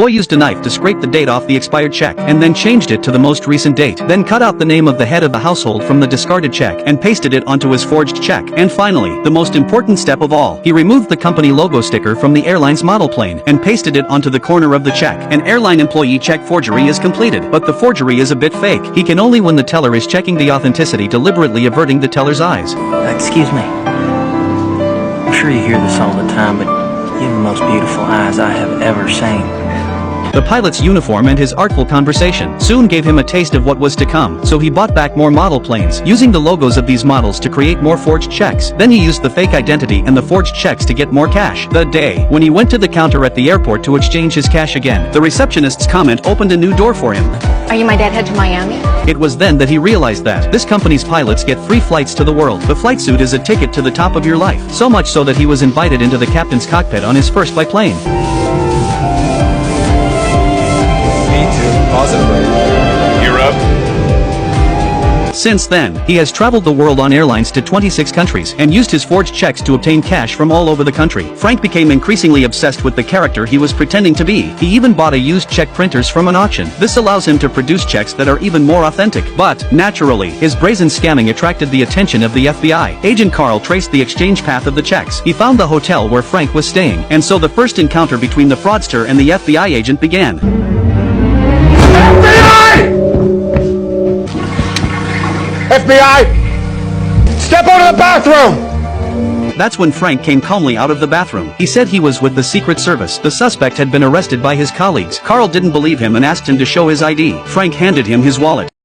Boy used a knife to scrape the date off the expired check and then changed it to the most recent date. Then cut out the name of the head of the household from the discarded check and pasted it onto his forged check. And finally, the most important step of all, he removed the company logo sticker from the airline's model plane and pasted it onto the corner of the check. An airline employee check forgery is completed, but the forgery is a bit fake. He can only when the teller is checking the authenticity, deliberately averting the teller's eyes. Excuse me. I'm sure you hear this all the time, but you have the most beautiful eyes I have ever seen. The pilot's uniform and his artful conversation soon gave him a taste of what was to come, so he bought back more model planes, using the logos of these models to create more forged checks. Then he used the fake identity and the forged checks to get more cash. The day when he went to the counter at the airport to exchange his cash again, the receptionist's comment opened a new door for him. Are you my dad head to Miami? It was then that he realized that this company's pilots get free flights to the world. The flight suit is a ticket to the top of your life, so much so that he was invited into the captain's cockpit on his first flight plane. Positively. You're up. Since then, he has traveled the world on airlines to 26 countries and used his forged checks to obtain cash from all over the country. Frank became increasingly obsessed with the character he was pretending to be. He even bought a used check printers from an auction. This allows him to produce checks that are even more authentic. But, naturally, his brazen scamming attracted the attention of the FBI. Agent Carl traced the exchange path of the checks. He found the hotel where Frank was staying, and so the first encounter between the fraudster and the FBI agent began. FBI! Step out of the bathroom! That's when Frank came calmly out of the bathroom. He said he was with the Secret Service. The suspect had been arrested by his colleagues. Carl didn't believe him and asked him to show his ID. Frank handed him his wallet.